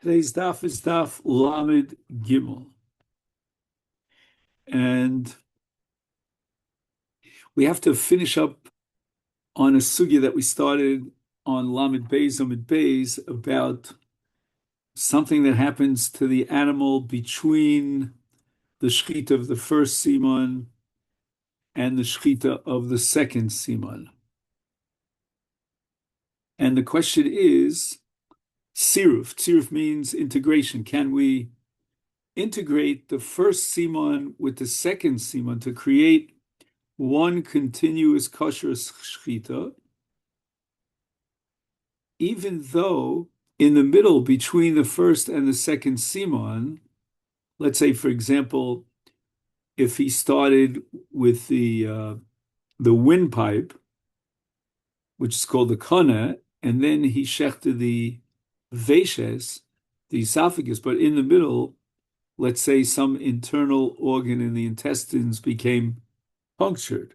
Today's daf is daf Lamed Gimel. And we have to finish up on a sugya that we started on Lamed Beis, Lamed Beis, about something that happens to the animal between the shechita of the first simon and the shechita of the second simon. And the question is, siruf. Siruf means integration. Can we integrate the first simon with the second simon to create one continuous kosher shechita, even though in the middle between the first and the second simon, let's say, for example, if he started with the windpipe, which is called the kana, and then he shechted the veshes, the esophagus, but in the middle, let's say some internal organ in the intestines became punctured.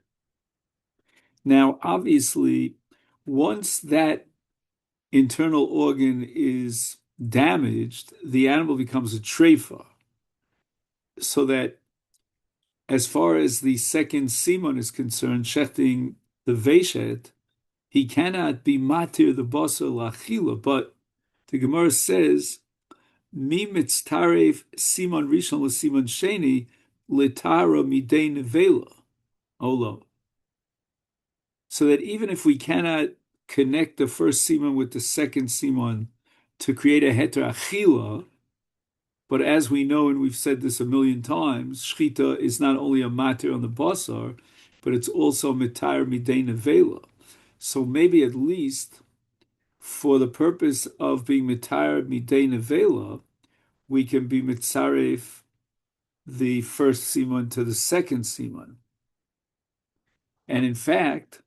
Now, obviously, once that internal organ is damaged, the animal becomes a treifa. So that as far as the second simon is concerned, shechting the veshet, he cannot be matir the basar lachila. But the Gemara says, mi mitztaref simon rishon l'simon sheni litara midei nevela. Olo. So that even if we cannot connect the first simon with the second simon to create a heter achila, but as we know, and we've said this a million times, shchita is not only a matir on the basar, but it's also mitar midei nevela. So maybe at least for the purpose of being mitar midei nevela, we can be mitzaref the first simon to the second simon. And in fact,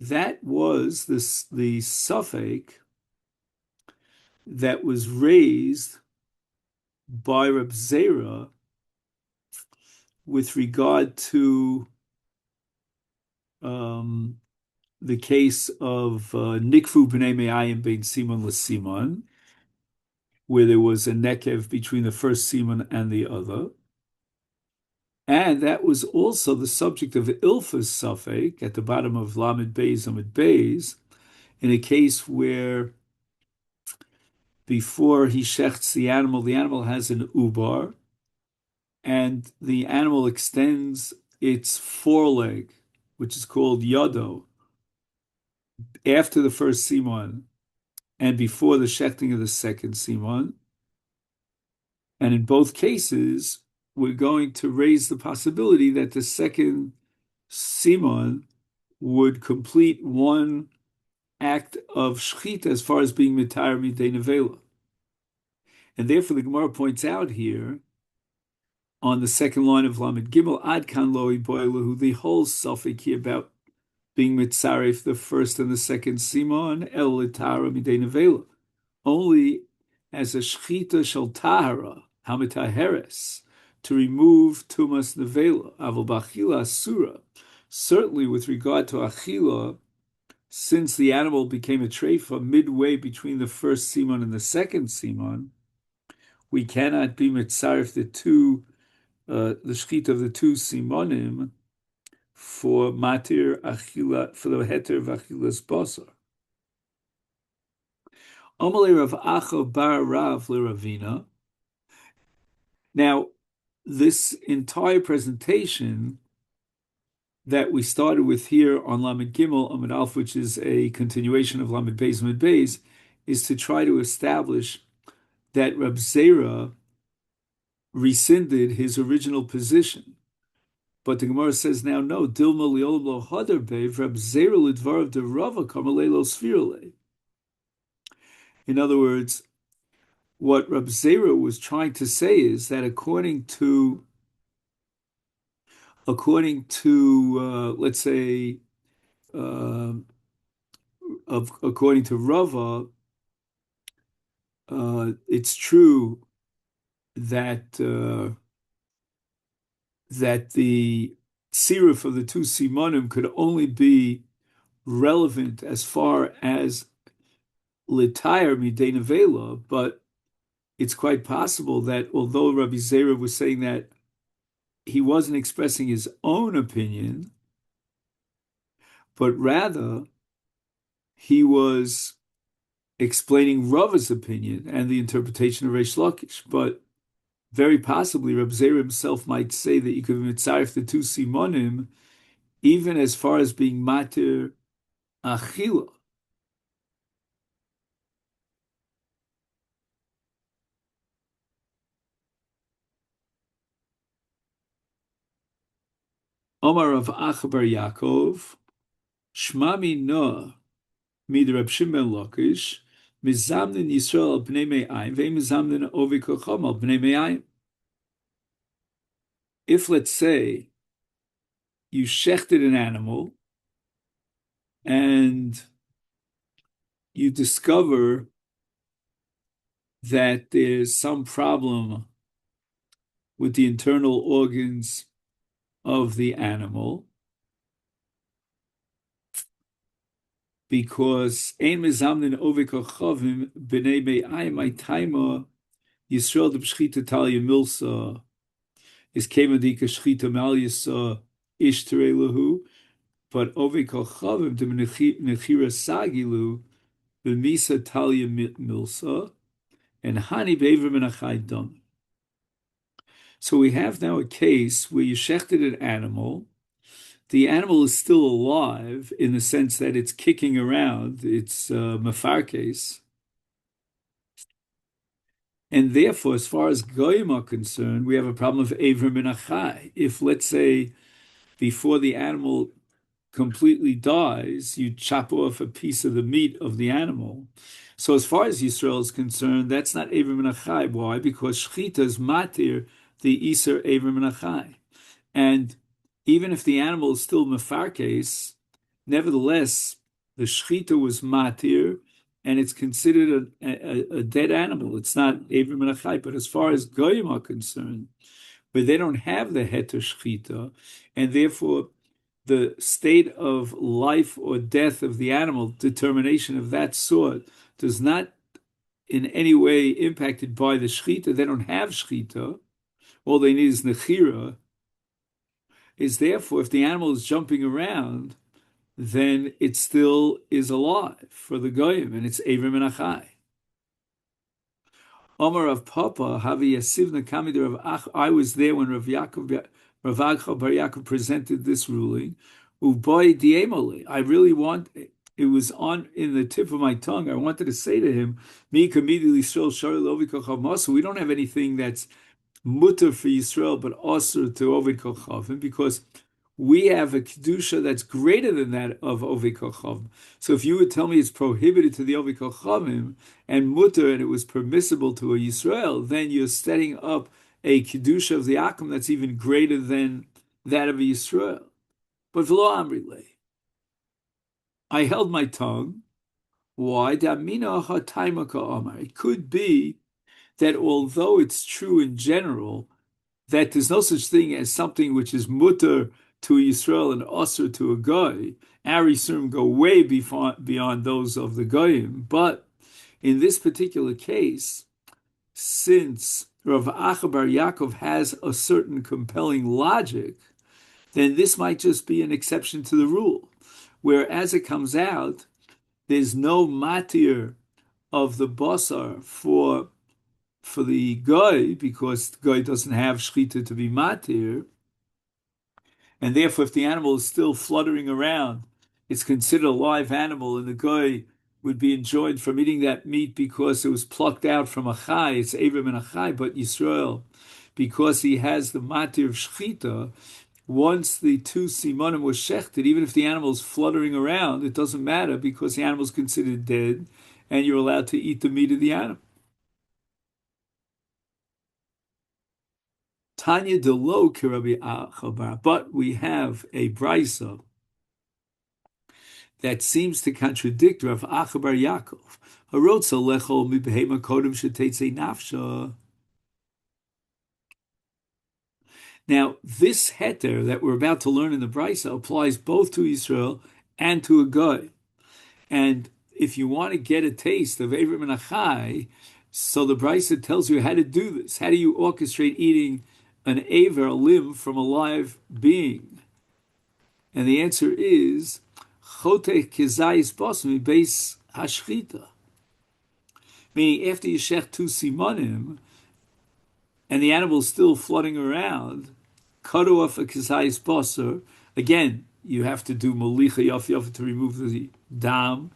that was the suffix that was raised by Reb Zera with regard to the case of Nikfu b'nei me'ayim bein simon l'simon, where there was a nekev between the first simon and the other. And that was also the subject of Ilfa's suffix at the bottom of Lamed Beis, Lamed Beis, in a case where before he shechts the animal has an ubar, and the animal extends its foreleg, which is called yado, after the first simon and before the shechting of the second simon. And in both cases, we're going to raise the possibility that the second simon would complete one act of shechita as far as being mitar midei nevela. And therefore the Gemara points out here on the second line of Lamed Gimel, Ad kan lo iboilahu, the whole suffix here about being mitzaref the first and the second simon, el litara midei nevela, only as a shechita shel tahara, hamitaheres, to remove tumas nevela, aval b'achila asura. Certainly with regard to achila, since the animal became a treifa midway between the first simon and the second simon, we cannot be mitzaref the shechita of the two simonim for matir achila, for the heter of achilas basar. Amalei Rav Acha bar Rav leRavina. Now, this entire presentation that we started with here on Lamed Gimel, Amud Alf, which is a continuation of Lamed Beis, is to try to establish that Reb Zera rescinded his original position. But the Gemara says now, no, Dilma Liolam lo hadar beiv, Reb Zera lidvarav de Rava kamalei lo sfirale. In other words, what Reb Zera was trying to say is that according to let's say, according to Rava, it's true that that the siruf of the two simonim could only be relevant as far as litayr midei nevela, but it's quite possible that although Rabbi Zera was saying that he wasn't expressing his own opinion, but rather he was explaining Rava's opinion and the interpretation of Reish Lakish. But very possibly, Rabbi Zera himself might say that you could mitzaref the two simonim, even as far as being matir achila. Omar of Achabar Yaakov, Shmami Noah, Mid Reb Shimon Lakish, Mizamnin Yisrael al Bnei Me'ayim, Ve'im Mizamnin Ovi Kochom al Bnei Me'ayim. If, let's say, you shechted an animal and you discover that there's some problem with the internal organs of the animal, because ein mezamnin ovek ochavim b'nei me'ayim ma'itaima Yisrael de b'shchita talia milsa is kemadika shchita mal yisa ishtere lahu, but ovek ochavim de nechira sagilu b'misa talia milsa and hani be'evrim menachai dam. So we have now a case where you shechted an animal. The animal is still alive in the sense that it's kicking around, it's mefarkes. And therefore, as far as goyim are concerned, we have a problem of Eivrim Minachai. If, let's say, before the animal completely dies, you chop off a piece of the meat of the animal. So as far as Yisrael is concerned, that's not Eivrim Minachai. Why? Because Shechita is matir the Iser Eivrim Minachai. And even if the animal is still mefarkes, nevertheless, the shechita was matir, and it's considered a dead animal. It's not Evrim and Achai. But as far as goyim are concerned, where they don't have the heter shechita, and therefore the state of life or death of the animal, determination of that sort, does not in any way impacted by the shechita. They don't have shechita. All they need is nechira. Is therefore, if the animal is jumping around, then it still is alive for the goyim, and it's Evrim and Achai. Omar of Papa, Havi Yasivna Kamidir of Ach. I was there when Rav Agcha Bar Yaakov presented this ruling. Uboy diemoli. I really want. It was on in the tip of my tongue. I wanted to say to him, "Mi kamidili shol shari lovi kochav. We don't have anything that's mutter for Yisrael, but also to Ovid Kochavim, because we have a kedusha that's greater than that of Ovid Kochavim. So if you would tell me it's prohibited to the Ovid Kochavim and mutter, and it was permissible to a Yisrael, then you're setting up a kedusha of the Akum that's even greater than that of a Yisrael. But v'lo amrile, I held my tongue. Why? It could be that although it's true in general that there's no such thing as something which is mutter to a Yisrael and osir to a goy, our Yisurim go way beyond those of the goyim. But in this particular case, since Rav Acha Bar Yaakov has a certain compelling logic, then this might just be an exception to the rule, where as it comes out, there's no matir of the basar for the guy, because the guy doesn't have shechita to be matir, and therefore if the animal is still fluttering around, it's considered a live animal, and the guy would be enjoined from eating that meat because it was plucked out from a chai. It's Evrim and a chai. But Yisrael, because he has the matir of shechita, once the two simonim was shechted, even if the animal is fluttering around, it doesn't matter, because the animal is considered dead, and you're allowed to eat the meat of the animal. Tanya de lo kirabi achabar, but we have a brisa that seems to contradict Rav Acha Bar Yaakov. Harotza lechol mibehema kodem shetetzei nafsha. Now, this heter that we're about to learn in the brisa applies both to Israel and to a goy. And if you want to get a taste of Evrim and Achai, So the Brisa tells you how to do this. How do you orchestrate eating an aver, a limb from a live being? And the answer is chote kezayis basmi base hashchita. Meaning after you shech two simonim and the animal's still floating around, cut off a kezayis basar. Again, you have to do molicha yaf yaf to remove the dam,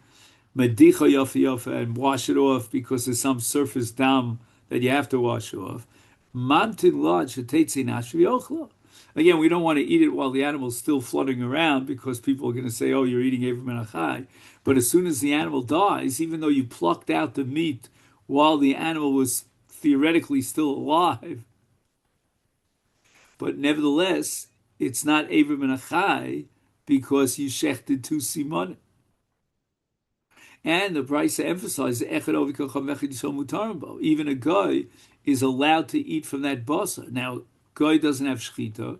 medicha yaf yaf and wash it off because there's some surface dam that you have to wash off. Mamtin lodge shetetzi nashvi ochla. Again, we don't want to eat it while the animal's still floating around because people are going to say, oh, you're eating Eivim and Achai. But as soon as the animal dies, even though you plucked out the meat while the animal was theoretically still alive, but nevertheless, it's not Eivim and Achai because you shechted two simon. And the Brisa emphasizes even a guy is allowed to eat from that basa. Now, guy doesn't have shchita,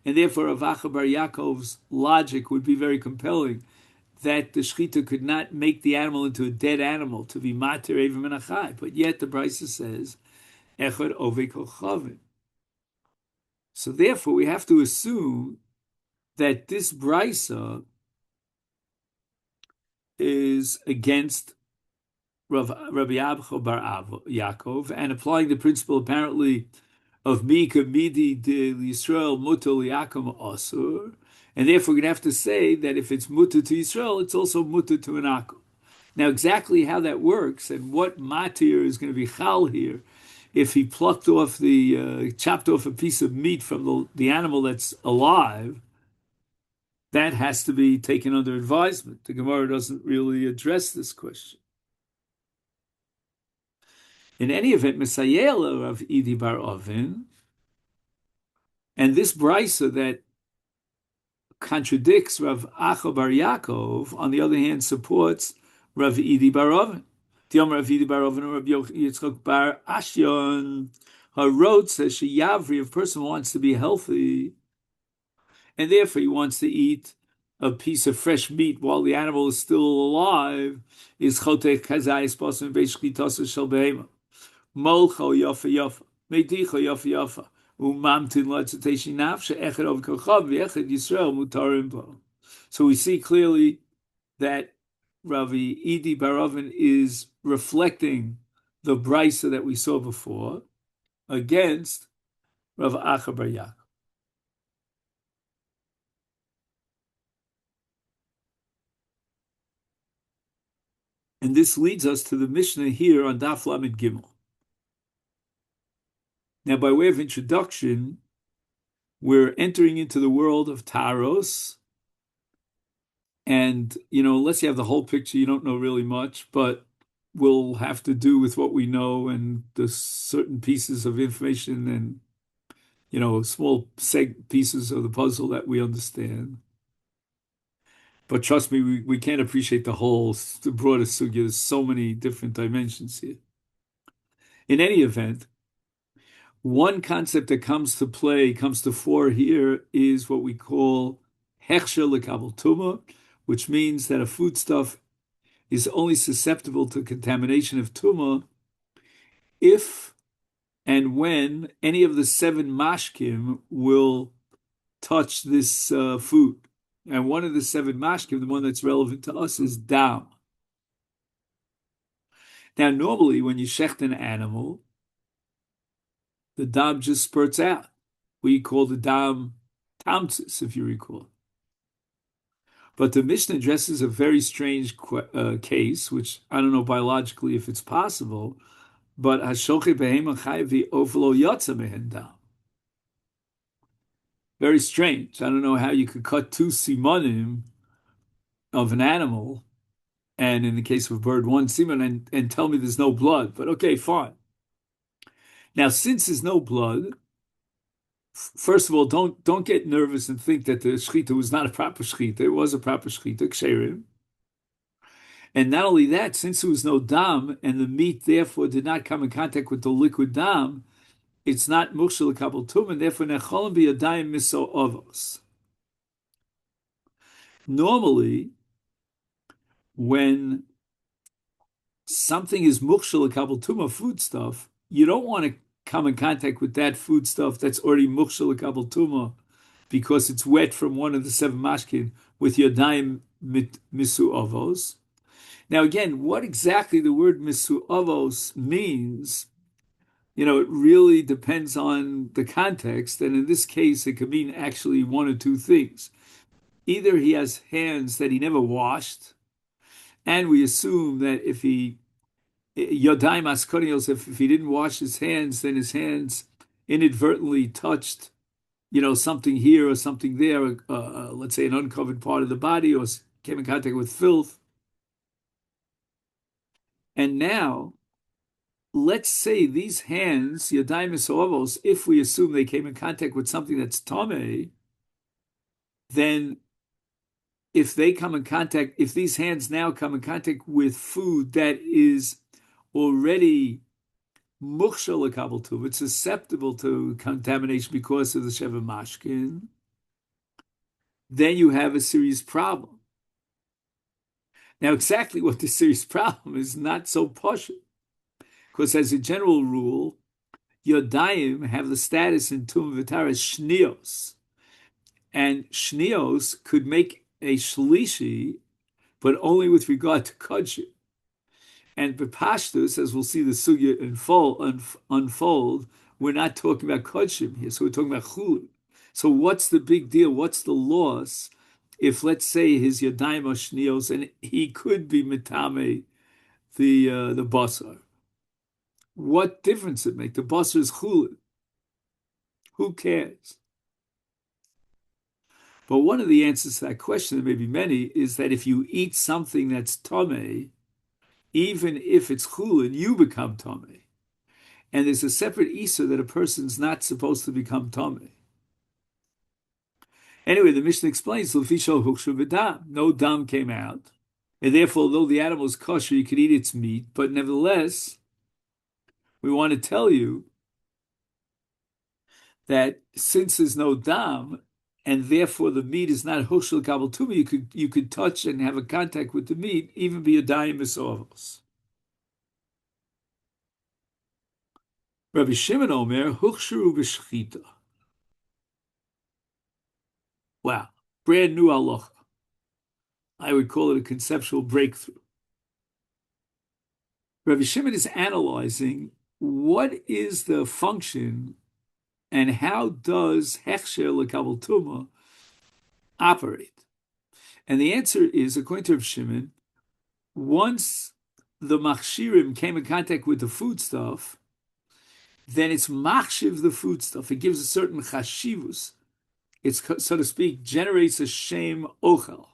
and therefore Avacha Bar Yaakov's logic would be very compelling that the shchita could not make the animal into a dead animal to be mater evim and achai. But yet the Brisa says echad ovei kol chavim. So therefore we have to assume that this Brisa is against Rabbi Abcha Bar Yaakov and applying the principle apparently of Mika Midi de Yisrael Mutal Yaakov Asur, and therefore we're going to have to say that if it's mutter to Yisrael, it's also mutter to an Akum. Now, exactly how that works and what matir is going to be chal here, if he plucked off chopped off a piece of meat from the animal that's alive, that has to be taken under advisement. The Gemara doesn't really address this question. In any event, Mesayela of Idi Bar Ovin, and this brisa that contradicts Rav Acha Bar Yaakov, on the other hand, supports Rav Idi Bar Ovin. Tiom Rav Idi Bar Ovin and Rav Yitzchak Bar Ashyon, her road says Sheyavri, if a person wants to be healthy, and therefore he wants to eat a piece of fresh meat while the animal is still alive, is Chotech Kazayis Posim Beishki Tosa Shel Behema. Molcho Yafa Yafa, Medicho Yafa Yafa. So we see clearly that Ravi Idi Barovin is reflecting the brisa that we saw before against Rav Acha Bar Yaakov. And this leads us to the Mishnah here on Daf Lamed Gimel. Now, by way of introduction, we're entering into the world of Taros. And, unless you have the whole picture, you don't know really much, but we'll have to do with what we know and the certain pieces of information and, small pieces of the puzzle that we understand. But trust me, we can't appreciate the broader sugya. There's so many different dimensions here. In any event, one concept that comes to fore here is what we call hechsher lekabel tuma, which means that a foodstuff is only susceptible to contamination of tuma if and when any of the 7 mashkim will touch this food. And one of the 7 mashkim, the one that's relevant to us, is dam. Now, normally when you shecht an animal, the dam just spurts out. We call the dam tamtsis, if you recall. But the Mishnah addresses a very strange case, which I don't know biologically if it's possible, but hashoche behema chayvi oflo yotza mehen dam. Very strange. I don't know how you could cut 2 simonim of an animal, and in the case of a bird, 1 simon, and tell me there's no blood. But okay, fine. Now, since there's no blood, first of all, don't get nervous and think that the shchita was not a proper shchita. It was a proper shchita, ksherim. And not only that, since there was no dam, and the meat therefore did not come in contact with the liquid dam, it's not mukhshel kabel tum, and therefore necholim biyadayim miso ovos. Normally, when something is mukshal kabel tuma foodstuff, you don't want to come in contact with that foodstuff that's already mukshal kabel tuma because it's wet from one of the seven mashkin with yadayim misu avos. Now, again, what exactly the word misu avos means, it really depends on the context. And in this case, it could mean actually one or two things. Either he has hands that he never washed, and we assume that if he Yodayim Askonios, if he didn't wash his hands, then his hands inadvertently touched, something here or something there, let's say an uncovered part of the body, or came in contact with filth. And now, let's say these hands, Yodayim Esovos, if we assume they came in contact with something that's Tomei, then if these hands now come in contact with food that is already mukshal kabel tuv, it's susceptible to contamination because of the sheva mashkin, then you have a serious problem. Now, exactly what the serious problem is not so posh, because as a general rule, yodayim have the status in tum v'tara shnios, and shnios could make a shlishi, but only with regard to kodshim. And bepashtus, as we'll see the sugya unfold, we're not talking about kodshim here, so we're talking about chulin. So what's the big deal? What's the loss if, let's say, his yadayim are shnios and he could be mitame the basar? What difference it make? The basar is chulin. Who cares? But one of the answers to that question, there may be many, is that if you eat something that's tameh, even if it's chulin, you become tameh. And there's a separate Issa that a person's not supposed to become tameh. Anyway, the Mishnah explains, no dam came out. And therefore, although the animal is kosher, you can eat its meat. But nevertheless, we want to tell you that since there's no dam, and therefore the meat is not hushel kabel tumi, you could touch and have a contact with the meat, even be a dayim misovos. Rabbi Shimon Omer, huchsheru b'shchita. Wow, brand new halacha. I would call it a conceptual breakthrough. Rabbi Shimon is analyzing what is the function and how does hechsher lekabel tuma operate. And the answer is, according to Rabbi Shimon, once the machshirim came in contact with the foodstuff, then it's machshiv the foodstuff. It gives a certain chashivus. It's, so to speak, generates a shem ochel.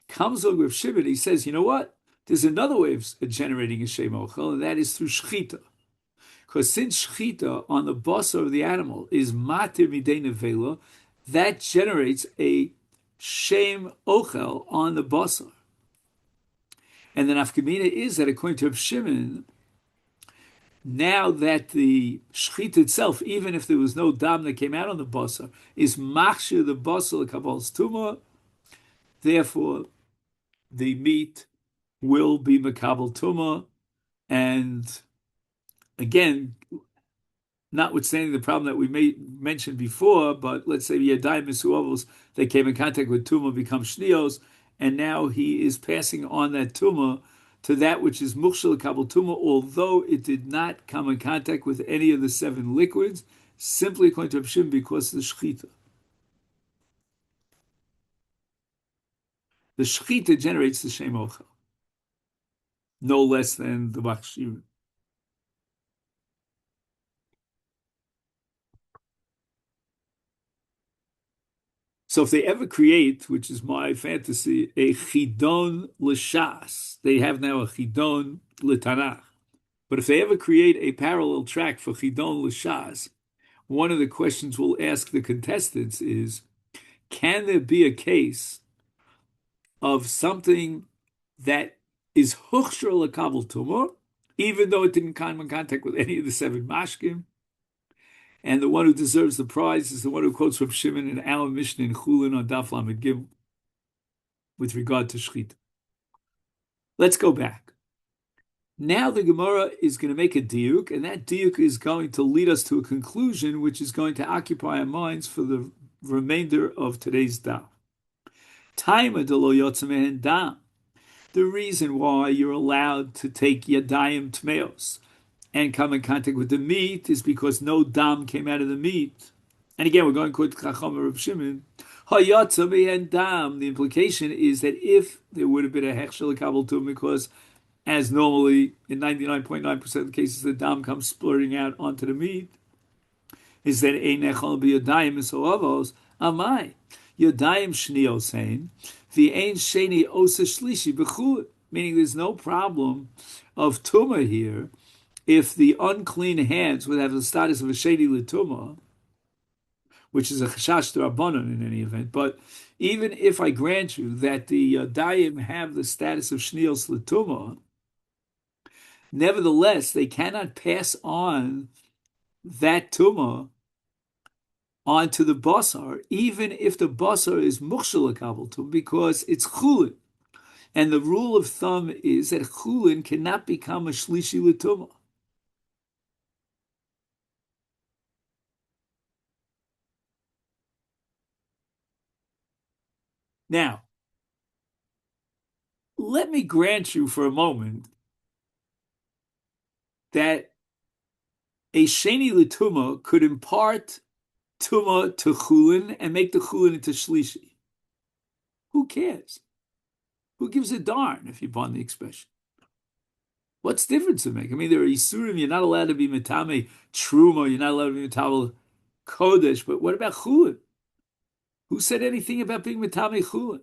Comes along with Shimon, he says, you know what? There's another way of generating a shem ochel, and that is through shchita. Because since shchita on the basar of the animal is matir midei nevela, that generates a shem ochel on the basar. And the nafkamina is that according to Shimon, now that the shchita itself, even if there was no dam that came out on the basar, is machshir the basar l'kabal's tumah, therefore the meat will be makabel tumah, and again, notwithstanding the problem that we mentioned before, but let's say yadayim misuavos, they came in contact with tumah, become shnios, and now he is passing on that tumah to that which is mukshal kabel tumah, although it did not come in contact with any of the seven liquids, simply according to Shimon because of the shchita. The shchita generates the shem ochel, no less than the machshirim. So if they ever create, which is my fantasy, a chidon l'shas, they have now a chidon l'tanach. But if they ever create a parallel track for chidon l'shas, one of the questions we'll ask the contestants is, can there be a case of something that is huchsher l'kabel tumor, even though it didn't come in contact with any of the seven mashkim? And the one who deserves the prize is the one who quotes from Shimon in our Mishnah in Chullin on Daf Lamed Gimel with regard to shchita. Let's go back. Now the Gemara is going to make a diuk, and that diuk is going to lead us to a conclusion, which is going to occupy our minds for the remainder of today's daf. Taima de lo yotzeh dam. The reason why you're allowed to take yadayim tmeos and come in contact with the meat is because no dam came out of the meat. And again, we're going to Chacham Rav Shimon. Hayatzav and dam. The implication is that if there would have been a hechshel kabel to him, because as normally in 99.9% of the cases, the dam comes splurting out onto the meat, is that ein echol b'yadayim misolavos amai yadayim shniyos saying the ein sheni osa shlishi b'chul, meaning there's no problem of tumah here if the unclean hands would have the status of a sheni l'tumah, which is a chashash d'rabbanan in any event. But even if I grant you that the yadayim have the status of shniyos l'tumah, nevertheless they cannot pass on that tumah onto the basar, even if the basar is mukhshel kabeltum, because it's chulin. And the rule of thumb is that chulin cannot become a shlishi l'tumah. Now, let me grant you for a moment that a sheni l'tumah could impart tumah to chulin and make the chulin into shlishi. Who cares? Who gives a darn, if you pardon the expression? What's the difference to make? I mean, there are isurim, you're not allowed to be metame truma, you're not allowed to be metame kodesh, but what about chulin? Who said anything about being metame chulin?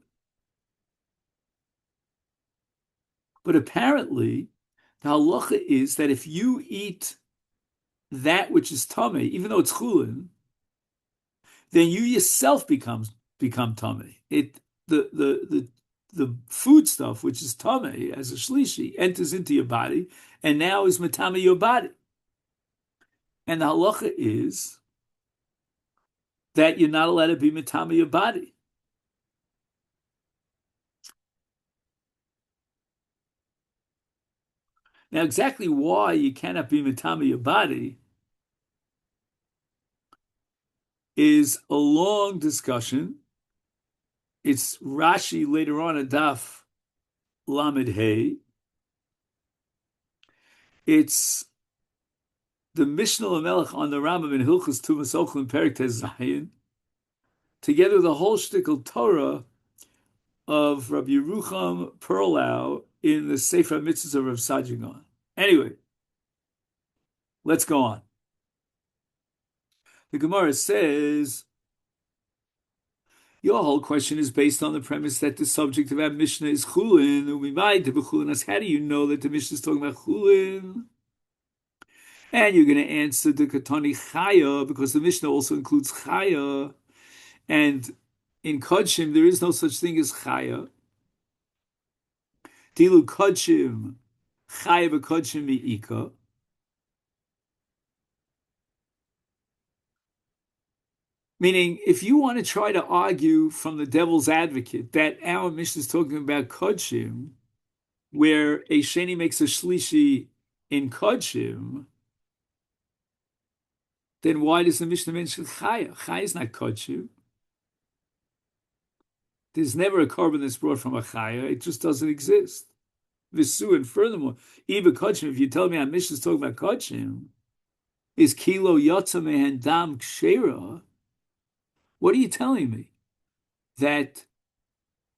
But apparently, the halacha is that if you eat that which is tame, even though it's chulin, then you yourself become tame. The food stuff, which is tame as a shlishi, enters into your body and now is metame your body. And the halacha is that you're not allowed to be metame your body. Now, exactly why you cannot be metame your body is a long discussion. It's Rashi later on at Daf Lamed Hey. It's the Mishnah Lamelech on the Rambam in Hilchos Tumas Ochlin Perek Tez Zayin, together with the whole shtickle Torah of Rabbi Yerucham Perlau in the Sefer Mitzvahs of Rav Sajigon. Anyway, let's go on. The Gemara says, your whole question is based on the premise that the subject of our Mishnah is Chulin. How do you know that the Mishnah is talking about Chulin? And you're going to answer the Katani Chaya, because the Mishnah also includes Chaya. And in Kodshim, there is no such thing as Chaya. Dilu Kodshim, Chaya v'Kodshim mi'ika. Meaning, if you want to try to argue from the devil's advocate that our Mishnah is talking about Kodshim, where a Sheni makes a Shlishi in Kodshim, then why does the Mishnah mention Chaya? Chaya is not Kodshim. There's never a carbon that's brought from a Chaya. It just doesn't exist. Visu, and furthermore, even Kodshim, if you tell me our Mishnah is talking about Kodshim, is Kilo Yotza Mehen Dam Kshera, what are you telling me? That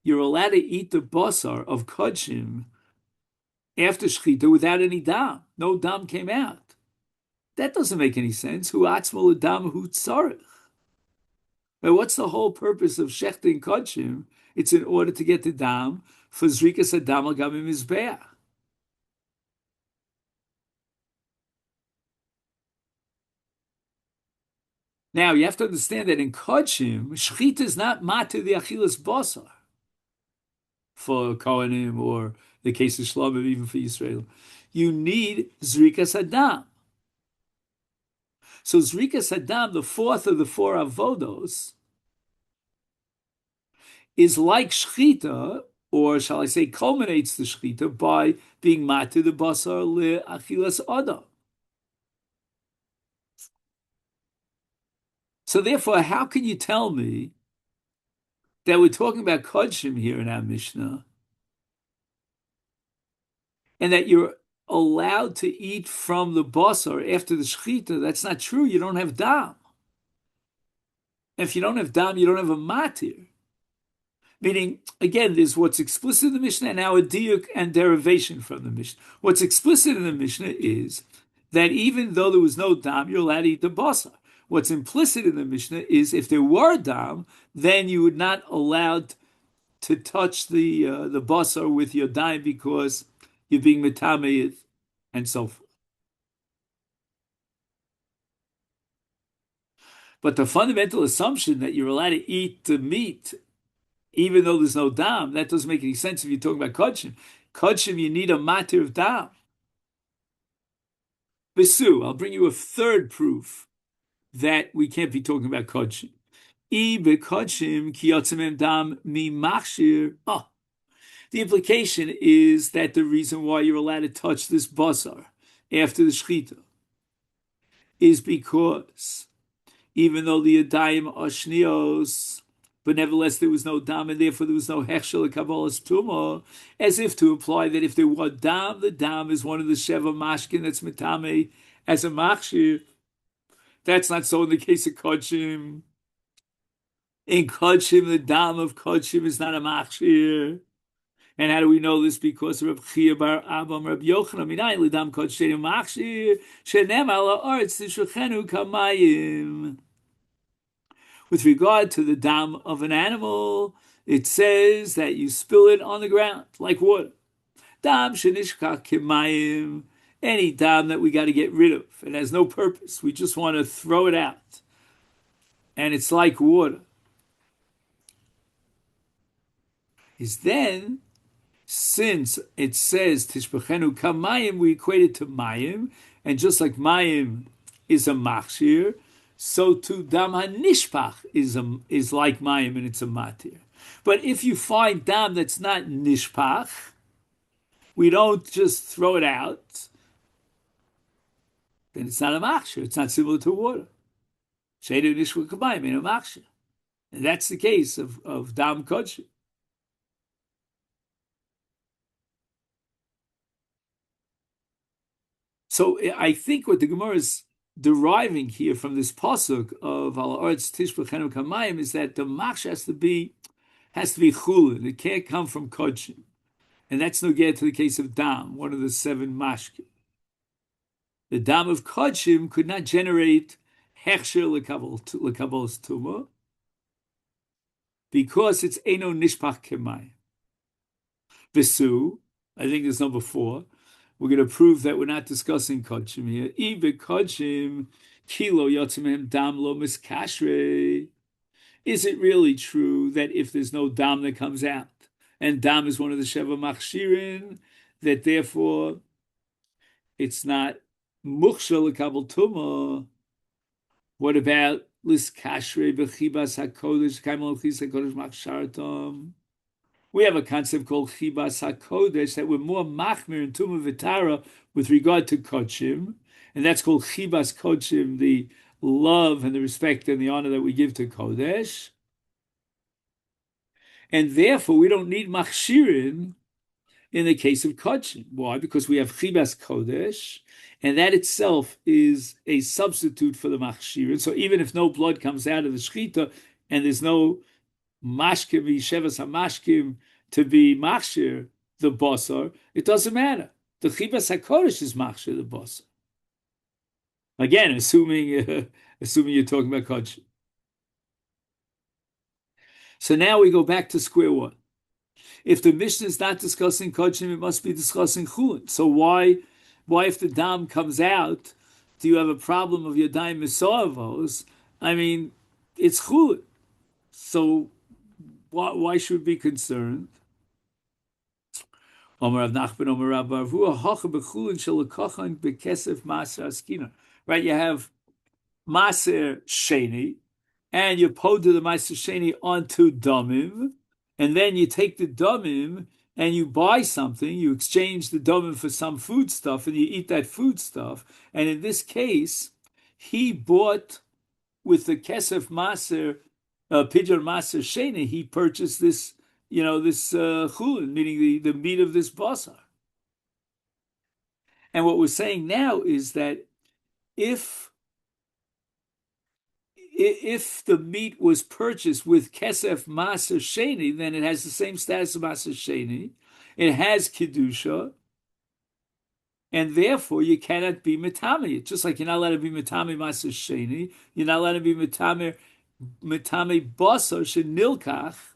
you're allowed to eat the basar of Kodshim after Shechita without any dam. No dam came out. That doesn't make any sense. Hu atzmo l'dam hu tzarech. But what's the whole purpose of shechting Kodshim? It's in order to get the dam for zrikas adam al gam mizbeach. Now, you have to understand that in Kodshim, Shechita is not matu the achilas basar for Kohanim, or the case of Shlomim, even for Yisrael. You need Zrikas Adam. So Zrikas Adam, the fourth of the four avodos, is like Shechita, or shall I say, culminates the shechita by being matir the basar le'achilas adam. So therefore, how can you tell me that we're talking about kodshim here in our Mishnah, and that you're allowed to eat from the basar after the shechita? That's not true. You don't have dam. If you don't have dam, you don't have a matir. Meaning, again, there's what's explicit in the Mishnah and now a diuk and derivation from the Mishnah. What's explicit in the Mishnah is that even though there was no dam, you're allowed to eat the basar. What's implicit in the Mishnah is if there were dam, then you would not allowed to touch the basar with your dime because you're being metameid and so forth. But the fundamental assumption that you're allowed to eat the meat even though there's no dam, that doesn't make any sense if you're talking about kodshim. Kodshim, you need a matter of dam. Besu, I'll bring you a third proof that we can't be talking about kodshim. I bekodshim ki yotzemem dam mi machshir. Oh, the implication is that the reason why you're allowed to touch this basar after the shechita is because even though the yadayim are shnios, but nevertheless there was no dam, and therefore there was no hechshel kabbalas tuma, as if to imply that if there were dam, the dam is one of the sheva mashkin that's metame as a machshir. That's not so in the case of kodshim. In kodshim, the dam of kodshim is not a machshir. And how do we know this? Because Reb Chia bar Abam Reb Yochanan minayin l'dam kodshim machshir shenem ala arts tishuchenu kamayim. With regard to the dam of an animal, it says that you spill it on the ground like water. Dam shenishkach kemayim, any dam that we got to get rid of. It has no purpose. We just want to throw it out. And it's like water. Is then, since it says tishbachenu kamayim, we equate it to mayim, and just like mayim is a machshir, so too dam hanishpach is like mayim and it's a matir. But if you find dam that's not nishpach, we don't just throw it out, then it's not a machshir. It's not similar to water. Sheidu nishpach kamayim in a machshir. And that's the case of dam kodshim. So I think what the Gemara is deriving here from this pasuk of al arts tishbachenu kamayim is that the machsh has to be chullin. It can't come from kodshim, and that's no get to the case of dam, one of the seven mashkim. The dam of kodshim could not generate hechsher lekabols tuma because it's eno nishpach kemayim. Besu, I think it's number 4. We're going to prove that we're not discussing kodshim here. Ibe kodshim kilo yotzimem dam lo miskashre. Is it really true that if there's no dam that comes out, and dam is one of the sheva machshirin, that therefore it's not mukhshel lekabel tuma? What about liskashre bechibas hakodesh kaimol chis hakodesh machshartom? We have a concept called Chibas HaKodesh that we're more machmir in Tumah V'Tara with regard to Kodshim, and that's called Chibas Kodshim, the love and the respect and the honor that we give to Kodesh. And therefore, we don't need machshirin in the case of Kodshim. Why? Because we have Chibas Kodesh, and that itself is a substitute for the machshirin. So even if no blood comes out of the shechita and there's no mashkim shevas hamashkim to be machshir the basar, it doesn't matter. The chibas hakodesh is machshir the basar. Again, assuming you're talking about kodshim. So now we go back to square one. If the Mishnah is not discussing kodshim, it must be discussing chullin. So why if the dam comes out, do you have a problem of yadayim misoavos? I mean, it's chullin. So why should we be concerned? Right, you have Maser Sheni, and you poded the Maser Sheni onto Damim, and then you take the domim and you buy something, you exchange the domim for some food stuff, and you eat that food stuff. And in this case, he bought with the kesef maser, pidyon maser sheni, he purchased this, this chulin, meaning the meat of this basar. And what we're saying now is that if if the meat was purchased with kesef maser sheni, then it has the same status of maser sheni. It has kedusha, and therefore you cannot be mitame. Just like you're not allowed to be mitame maser sheni, you're not allowed to be mitame basar shenilkach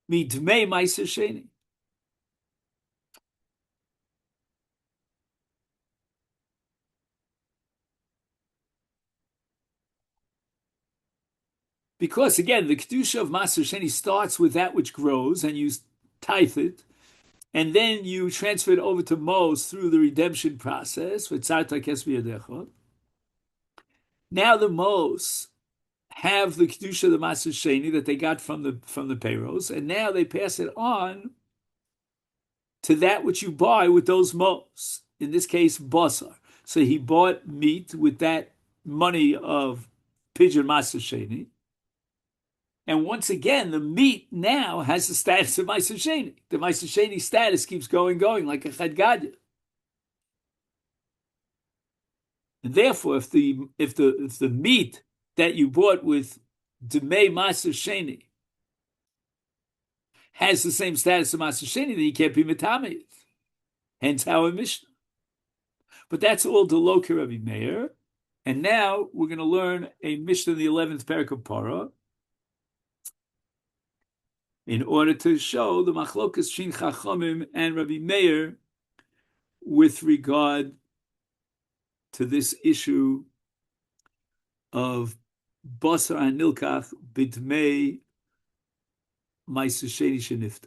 midmei maser sheni. Because again, the kedusha of maser sheni starts with that which grows, and you tithe it, and then you transfer it over to Mos through the redemption process. Now the Mos have the kedusha of the maser sheni that they got from the payros, and now they pass it on to that which you buy with those Mos. In this case, basar. So he bought meat with that money of pidyon maser sheni. And once again, the meat now has the status of Meiser Sheni. The Meiser Sheni status keeps going, like a Chad. And therefore, if the meat that you bought with Demei Meiser Sheni has the same status of Meiser Sheni, then you can't be Mitame. Hence our Mishnah. But that's all Deloka Rabbi Meir. And now we're going to learn a Mishnah in the 11th parak of Parah, in order to show the machlokas Shin Chachamim and Rabbi Meir with regard to this issue of basar and nilkach b'dmei ma'aser sheni shenifta.